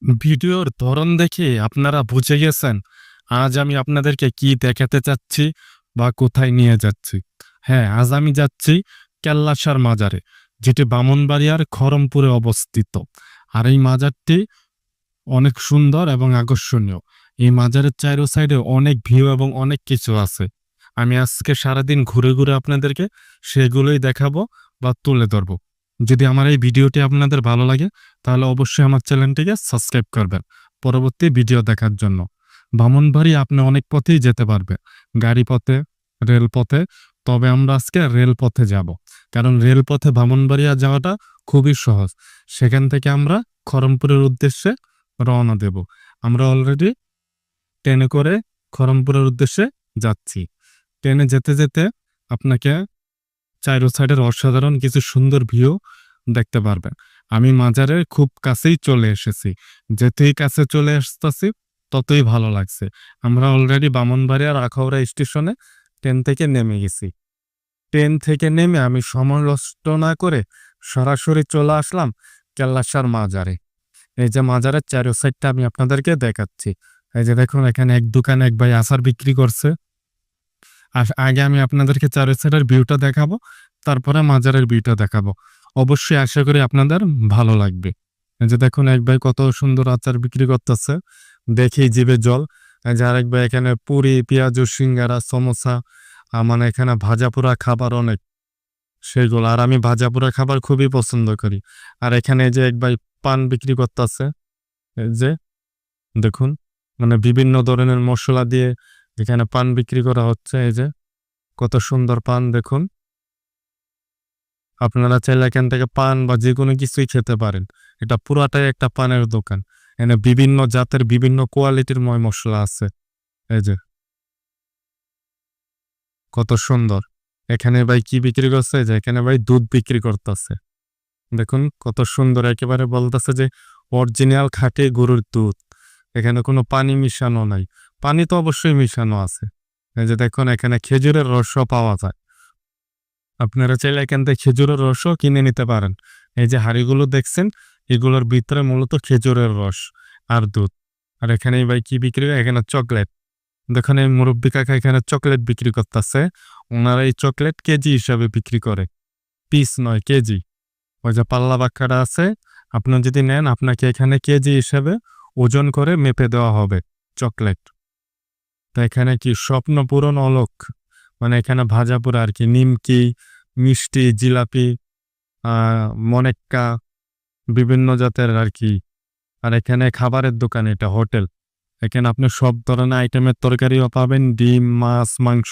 ভিডিওর ধরন দেখে আপনারা বুঝে গেছেন আজ আমি আপনাদেরকে কি দেখাতে চাচ্ছি বা কোথায় নিয়ে যাচ্ছি। হ্যাঁ, আজ আমি যাচ্ছি কেল্লাসার মাজারে, যেটি ব্রাহ্মণবাড়িয়ার খড়মপুরে অবস্থিত। আর এই মাজারটি অনেক সুন্দর এবং আকর্ষণীয়। এই মাজারের চারো সাইডে অনেক ভিউ এবং অনেক কিছু আছে। আমি আজকে সারাদিন ঘুরে ঘুরে আপনাদেরকে সেগুলোই দেখাবো বা তুলে ধরবো। যদি আমার এই ভিডিওটি আপনাদের ভালো লাগে তাহলে অবশ্যই আমার চ্যানেলটিকে সাবস্ক্রাইব করবেন পরবর্তী ভিডিও দেখার জন্য। ব্রাহ্মণবাড়ি আপনি অনেক পথেই যেতে পারবে, গাড়ি পথে, রেলপথে। তবে আমরা আজকে রেলপথে যাব, কারণ রেলপথে ব্রাহ্মণবাড়িয়া যাওয়াটা খুবই সহজ। সেখান থেকে আমরা খড়মপুরের উদ্দেশ্যে রওনা দেব। আমরা অলরেডি ট্রেনে করে খড়মপুরের উদ্দেশ্যে যাচ্ছি। ট্রেনে যেতে যেতে আপনাকে চাইরো সাইডের অসাধারণ কিছু সুন্দর ভিউ দেখতে পারবেন। আমি মাজারের খুব কাছেই চলে এসেছি। যেতেই কাছে চলে আসতেছি ততই ভালো লাগছে। আমরা অলরেডি ব্রাহ্মণবাড়িয়ার আখাউড়া স্টেশনে ট্রেন থেকে নেমে গেছি। ট্রেন থেকে নেমে আমি সময় নষ্ট না করে সরাসরি চলে আসলাম কেল্লাসার মাজারে। এই যে মাজারের চারো সাইডটা আমি আপনাদেরকে দেখাচ্ছি। এই যে দেখুন, এখানে এক দোকানে এক ভাই আচার বিক্রি করছে। আর আগে আমি আপনাদেরকে চারো সাইডের ভিউটা দেখাবো, তারপরে মাজারের ভিউটা দেখাবো। অবশ্যই আশা করি আপনাদের ভালো লাগবে। এই যে দেখুন, এক ভাই কত সুন্দর আচার বিক্রি করতেছে, দেখেই জিভে জল। এই যে আরেক ভাই এখানে পুরি, পেঁয়াজ, সিঙ্গারা, সমোসা, মানে এখানে ভাজা পোড়া খাবার অনেক, সেগুলো। আর আমি ভাজা পোড়া খাবার খুবই পছন্দ করি। আর এখানে এই যে এক ভাই পান বিক্রি করতেছে। এই যে দেখুন, মানে বিভিন্ন ধরনের মশলা দিয়ে এখানে পান বিক্রি করা হচ্ছে। এই যে কত সুন্দর পান দেখুন। আপনারা চাইলে এখান থেকে পান বা যে কোনো কিছুই খেতে পারেন। এটা পুরাটাই একটা পানের দোকান। এখানে বিভিন্ন জাতের বিভিন্ন কোয়ালিটির মশলা আছে। এই যে কত সুন্দর। এখানে ভাই কি বিক্রি করছে? যে এখানে ভাই দুধ বিক্রি করতেছে। দেখুন কত সুন্দর, একেবারে বলতেছে যে অরিজিনাল খাঁটি গরুর দুধ। এখানে কোনো পানি মিশানো নাই। পানি তো অবশ্যই মিশানো আছে। এই যে দেখুন, এখানে খেজুরের রসও পাওয়া যায়। আপনারা চাইলে এখান থেকে খেজুরের রসও কিনে নিতে পারেন। এই যে হাঁড়িগুলো দেখছেন, এগুলোর ভিতরে মূলত খেজুরের রস আর দুধ। আর এখানে ভাই কি বিক্রি করে? এখানে চকলেট। দেখুন, এই মুরব্বী কাকা এখানে চকলেট বিক্রি করতেছে। ওনারা এই চকলেট কেজি হিসাবে বিক্রি করে, পিস নয়, কেজি। ওই যে পাল্লা বাক্কাটা আছে, আপনি যদি নেন আপনাকে এখানে কেজি হিসেবে ওজন করে মেপে দেওয়া হবে চকলেট। তো এখানে কি স্বপ্ন পূরণ অলোক, মানে এখানে ভাজা পোড়া আর কি, নিমকি, মিষ্টি, জিলাপি, মনেক্কা, বিভিন্ন জাতের আর কি। আর এখানে খাবারের দোকান, এটা হোটেল। এখানে আপনি সব ধরনের আইটেমের তরকারিও পাবেন, ডিম, মাছ, মাংস,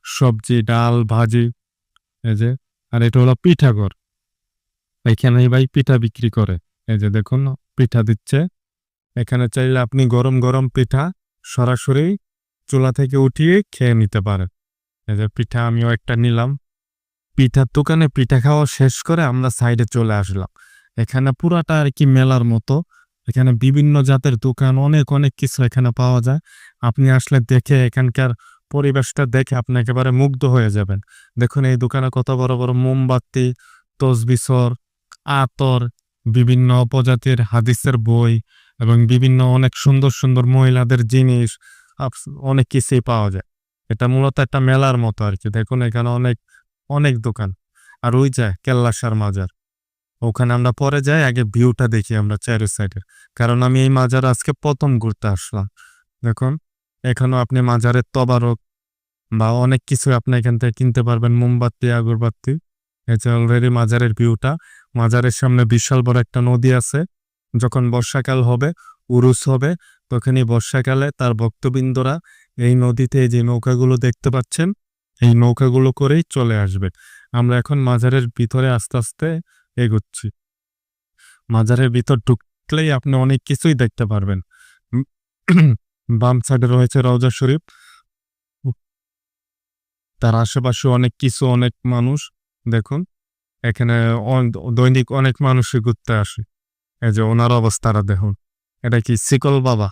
সবজি, ডাল, ভাজি। এই যে, আর এটা হলো পিঠাঘর। এখানে ভাই পিঠা বিক্রি করে। এই যে দেখুন, পিঠা দিচ্ছে। এখানে চাইলে আপনি গরম গরম পিঠা সরাসরি চুলা থেকে উঠিয়ে খেয়ে নিতে পারেন। এই যে পিঠা আমিও একটা নিলাম। পিঠার দোকানে পিঠা খাওয়া শেষ করে আমরা সাইডে চলে আসলাম। এখানে পুরাটা আর কি মেলার মতো। এখানে বিভিন্ন জাতের দোকান, অনেক অনেক কিছু এখানে পাওয়া যায়। আপনি আসলে দেখে এখানকার পরিবেশটা দেখে আপনি একেবারে মুগ্ধ হয়ে যাবেন। দেখুন এই দোকানে কত বড় বড় মোমবাতি, তসবিসর, আতর, বিভিন্ন প্রজাতির হাদিসের বই এবং বিভিন্ন অনেক সুন্দর সুন্দর মহিলাদের জিনিস, অনেক কিছুই পাওয়া যায়। এটা মূলত একটা মেলার মতো আর কি। দেখুন এখানে অনেক অনেক দোকান। আর ওই যায় কেল্লাসার মাজার, ওখানে আমরা পরে যাই। আগে ভিউটা দেখি আমরা চারো সাইডের, কারণ আমি এই মাজার আজকে প্রথম ঘুরতে আসলাম। দেখুন, এখানেও আপনি মাজারের তবারক বা অনেক কিছু আপনি এখান থেকে কিনতে পারবেন, মোমবাতি, আগরবাতি। এটা অলরেডি মাজারের ভিউটা। মাজারের সামনে বিশাল বড় একটা নদী আছে। যখন বর্ষাকাল হবে, উরুস হবে, তখনই বর্ষাকালে তার ভক্তবৃন্দরা এই নদীতে যে নৌকাগুলো দেখতে পাচ্ছেন, এই নৌকাগুলো করেই চলে আসবে। আমরা এখন মাজারের ভিতরে আস্তে আস্তে এগুচ্ছি। মাজারের ভিতর ঢুকলেই আপনি অনেক কিছুই দেখতে পারবেন। উম, বাম সাইডে রয়েছে রওজা শরীফ, তার আশেপাশে অনেক কিছু, অনেক মানুষ। দেখুন এখানে দৈনিক অনেক মানুষই ঘুরতে আসে। এই যে ওনার অবস্থাটা দেখুন, এটা কি শিকল বাবা?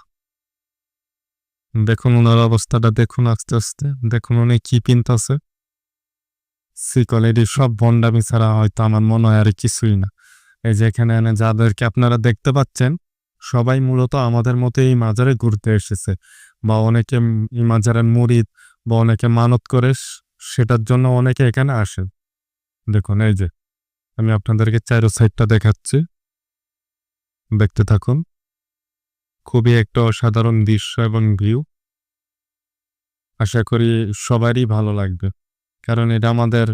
দেখুন ওনার অবস্থাটা দেখুন, আস্তে আস্তে দেখুন উনি কি পিনতাছে। শিকল, এটি সব ভণ্ডামি ছাড়া হয়তো আমার মনে হয় আর কিছুই না। এই যে এখানে যাদেরকে আপনারা দেখতে পাচ্ছেন, সবাই মূলত আমাদের মতো এই মাজারে ঘুরতে এসেছে, বা অনেকে এই মাজারের মুরিদ, বা অনেকে মানত করে সেটার জন্য অনেকে এখানে আসে। দেখুন এই যে আমি আপনাদেরকে চারো সাইডটা দেখাচ্ছি, দেখতে থাকুন। খুবই একটা অসাধারণ দৃশ্য এবং ভিউ। আশা করি সবারই ভালো লাগবে, কারণ এটা আমাদের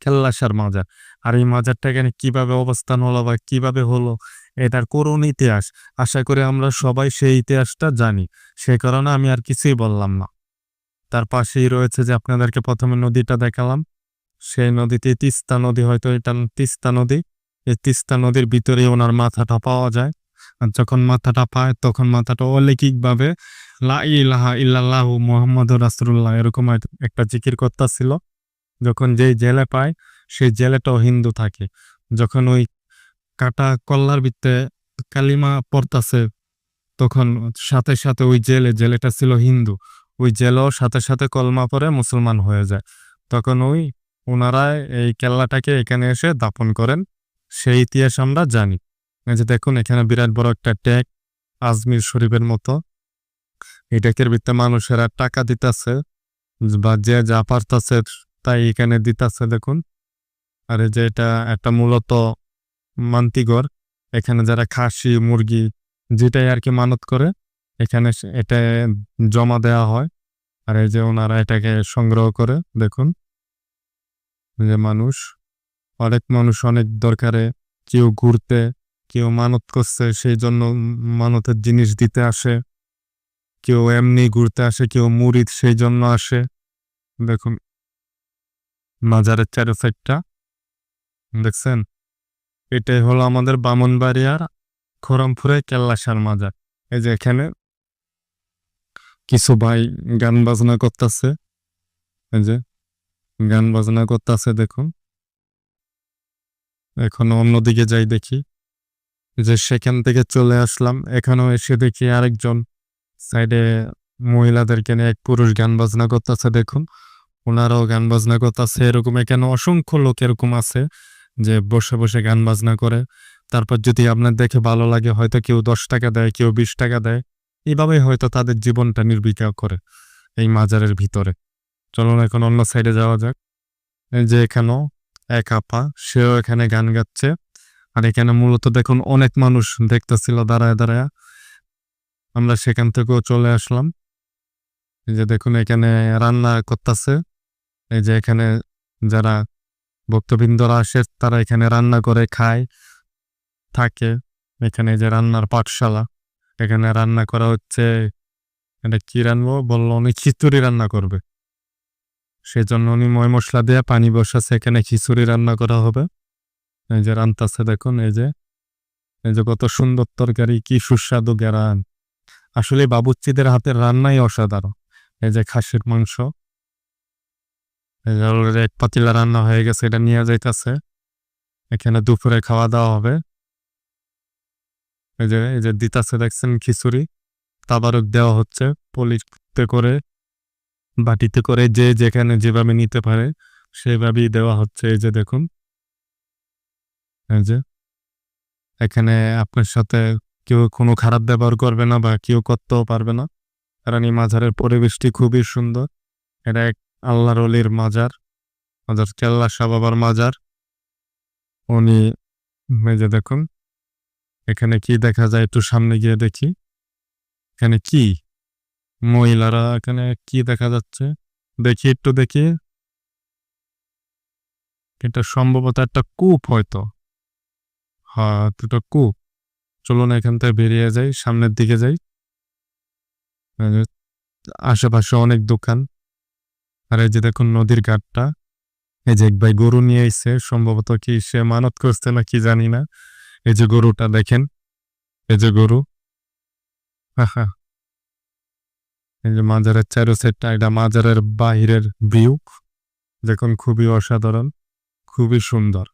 কেল্লাসার মাজার। আর এই মাজারটা এখানে কিভাবে অবস্থান হলো বা কিভাবে হলো, এটার করুণ ইতিহাস। আশা করি আমরা সবাই সেই ইতিহাসটা জানি, সে কারণে আমি আর কিছুই বললাম না। তার পাশেই রয়েছে যে আপনাদেরকে প্রথমে নদীটা দেখালাম, সেই নদীতে তিস্তা নদী, হয়তো এটা তিস্তা নদী। এই তিস্তা নদীর ভিতরে ওনার মাথাটা পাওয়া যায়। আর যখন মাথাটা পায় তখন মাথাটা অলৌকিকভাবে লা ইলাহা ইল্লাল্লাহু মুহাম্মাদুর রাসূলুল্লাহ এরকম একটা জিকির করতেছিল। যখন যেই জেলে পায় সেই জেলেটাও হিন্দু থাকে। যখন ওই কাটা কল্লার ভিতরে কালিমা পড়তাছে, তখন সাথে সাথে ওই জেলেটা ছিল হিন্দু, ওই জেলেও সাথে সাথে কলমা পড়ে মুসলমান হয়ে যায়। তখন ওই ওনারা এই কেল্লাটাকে এখানে এসে দাপন করেন, সেই ইতিহাস আমরা জানি। এই যে দেখুন এখানে বিরাট বড় একটা ট্যাগ, আজমির শরীফের মতো। এই ট্যাগের ভিতরে মানুষেরা টাকা দিতেছে, বা যে যা পারতাছে তাই এখানে দিতেছে দেখুন। আর এই যে এটা একটা মূলত মান্তিঘর, এখানে যারা খাসি মুরগি যেটাই আর কি মানত করে এখানে এটা জমা দেওয়া হয়। আর এই যে ওনারা এটাকে সংগ্রহ করে দেখুন। যে অনেক মানুষ অনেক দরকারে, কেউ ঘুরতে, কেউ মানত করছে সেই জন্য মানতের জিনিস দিতে আসে, কেউ এমনি ঘুরতে আসে, কেউ মুরিদ সেই জন্য আসে। দেখুন মাজারের চারো সাইডটা দেখছেন, এটাই হলো আমাদের ব্রাহ্মণবাড়িয়ার খড়মপুরে কেল্লাসার মাজার। এই যে এখানে কিছু ভাই গান বাজনা করতেছে, এই যে গান বাজনা করতেছে দেখুন। এখন অন্যদিকে যাই দেখি, যে সেখান থেকে চলে আসলাম, এখানেও এসে দেখি আরেকজন সাইডে মহিলাদেরকে নিয়ে এক পুরুষ গান বাজনা করতেছে দেখুন। ওনারাও গান বাজনা করতেছে, এরকম এখানে অসংখ্য লোক এরকম আছে যে বসে বসে গান বাজনা করে। তারপর যদি আপনার দেখে ভালো লাগে হয়তো কেউ 10 টাকা দেয়, কেউ 20 টাকা দেয়, এইভাবেই হয়তো তাদের জীবনটা নির্বিকার করে এই মাজারের ভিতরে। চলুন এখন অন্য সাইডে যাওয়া যাক। এই যে এখানেও এক আপা, সেও এখানে গান গাচ্ছে। আর এখানে মূলত দেখুন অনেক মানুষ দেখতেছিল দাঁড়ায় দাঁড়ায়, আমরা সেখান থেকেও চলে আসলাম। এই যে দেখুন এখানে রান্না করতেছে, এই যে এখানে যারা ভক্তবৃন্দরা আসে তারা এখানে রান্না করে খায় থাকে। এখানে যে রান্নার পাঠশালা, এখানে রান্না করা হচ্ছে। এটা কি রান্না বললো, উনি খিচুড়ি রান্না করবে, সেজন্য উনি ময় মশলা দিয়ে পানি বসাচ্ছে, এখানে খিচুড়ি রান্না করা হবে। এই যে রান্তাছে দেখুন, এই যে কত সুন্দর তরকারি, কি সুস্বাদু গ্যারান। আসলে বাবুর্চিদের হাতের রান্নাই অসাধারণ। এই যে খাসির মাংস, এই যে already এক পাতিলা রান্না হয়ে গেছে, এটা নিয়ে যাইতেছে। এখানে দুপুরে খাওয়া দাওয়া হবে। এই যে দিতাছে দেখছেন খিচুড়ি, তাবারক দেওয়া হচ্ছে পলিতে করে, বাটিতে করে, যে যেখানে যেভাবে নিতে পারে সেভাবেই দেওয়া হচ্ছে। এই যে দেখুন, এই যে এখানে আপনার সাথে কেউ কোনো খারাপ ব্যবহার করবে না, বা কেউ করতেও পারবে না, কারণ এই মাজারের পরিবেশটি খুবই সুন্দর। এটা এক আল্লাহর ওলির মাজার, কেল্লা শাহ বাবার মাজার। উনি এই যে দেখুন এখানে কি দেখা যায়, একটু সামনে গিয়ে দেখি এখানে কি মহিলারা, এখানে কি দেখা যাচ্ছে দেখি, একটু দেখি। এটা সম্ভবত একটা কূপ হয়তো, হ্যাঁ দুটো কূপ। চলুন এখান থেকে বেরিয়ে যাই, সামনের দিকে যাই। আশেপাশে অনেক দোকান। আর এই যে দেখুন নদীর ঘাটটা, এই যে এক ভাই গরু নিয়ে এসে, সম্ভবত কি সে মানত করছে না কি জানি না। এই যে গরুটা দেখেন, এই যে গরু, এই যে মাজারের চারো সাইডটা, এটা মাজারের বাহিরের ভিউ দেখুন, খুবই অসাধারণ, খুবই সুন্দর।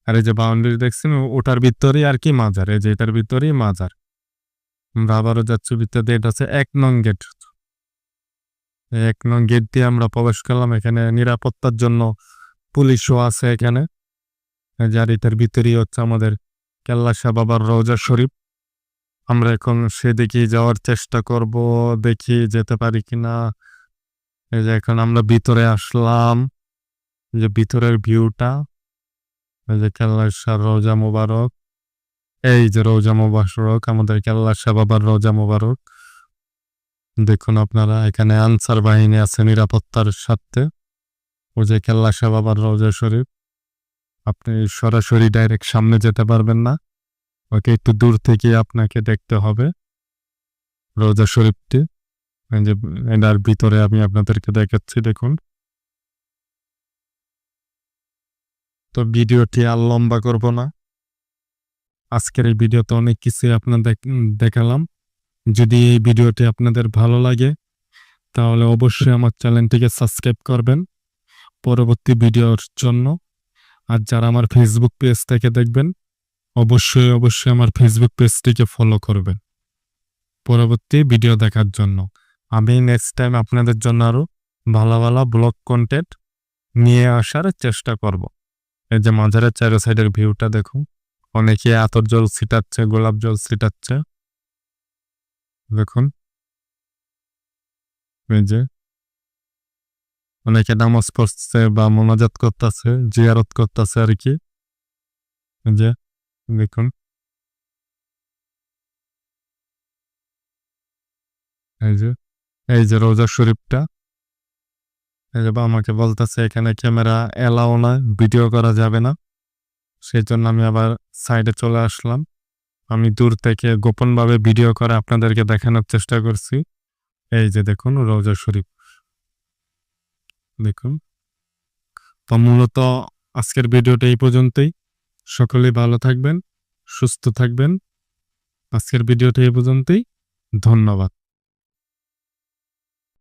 আর এই যে বাউন্ডারি দেখছেন, ওটার ভিতরেই আর কি মাজার, এই যে এটার ভিতরেই মাজার। আমরা আবারও যাচ্ছি ভিতরে, এটা হচ্ছে 1 নং গেট। 1 নং গেট দিয়ে আমরা প্রবেশ করলাম। এখানে নিরাপত্তার জন্য পুলিশও আছে এখানে। যার এটার ভিতরেই হচ্ছে আমাদের কেল্লা শাহ বাবার রওজা শরীফ। আমরা এখন সেদিকে যাওয়ার চেষ্টা করব, দেখি যেতে পারি কিনা। এই যে এখন আমরা ভিতরে আসলাম, এই যে ভিতরের ভিউটা, এই যে কেল্লার শাহ রওজা মোবারক, এই যে রওজা মোবারক, আমাদের কেল্লার শাহ বাবার রওজা মোবারক। দেখুন আপনারা এখানে আনসার বাহিনী আছে নিরাপত্তার সাথে। ওই যে কেল্লা শাহ বাবার রওজা শরীফ, আপনি সরাসরি ডাইরেক্ট সামনে যেতে পারবেন না, ওকে একটু দূর থেকে আপনাকে দেখতে হবে রওজা শরীফটি। এই যে এটার ভিতরে আমি আপনাদেরকে দেখাচ্ছি, দেখুন। তো ভিডিওটি আর লম্বা করব না, আজকের এই ভিডিওতে অনেক কিছুই আপনাদের দেখালাম। যদি এই ভিডিওটি আপনাদের ভালো লাগে তাহলে অবশ্যই আমার চ্যানেলটিকে সাবস্ক্রাইব করবেন পরবর্তী ভিডিওর জন্য। আর যারা আমার ফেসবুক পেজ থেকে দেখবেন অবশ্যই আমার ফেসবুক পেজটিকে ফলো করবেন পরবর্তী ভিডিও দেখার জন্য। আমি নেক্সট টাইম আপনাদের জন্য আরো ভালো ভালো ব্লগ কন্টেন্ট নিয়ে আসার চেষ্টা করব। এই যে মাঝারের চারো সাইডের ভিউটা দেখুন, অনেকে আতর জল ছিটাচ্ছে, গোলাপ জল ছিটাচ্ছে, দেখুন। এই যে অনেকে নামাজ পড়ছে বা মোনাজাত করতেছে, জিয়ারত করতেছে আর কি। এই যে দেখুন, এই যে রোজা শরীফটা। এই যে আমাকে বলতেছে এখানে ক্যামেরা এলাও না, ভিডিও করা যাবে না, সেই জন্য আমি আবার সাইডে চলে আসলাম। আমি দূর থেকে গোপনভাবে ভিডিও করে আপনাদেরকে দেখানোর চেষ্টা করছি। এই যে দেখুন রওজা শরীফ, দেখুন। তো মূলত আজকের ভিডিওটা এই পর্যন্তই। সকলেই ভালো থাকবেন, সুস্থ থাকবেন। আজকের ভিডিওটা এই পর্যন্তই। ধন্যবাদ।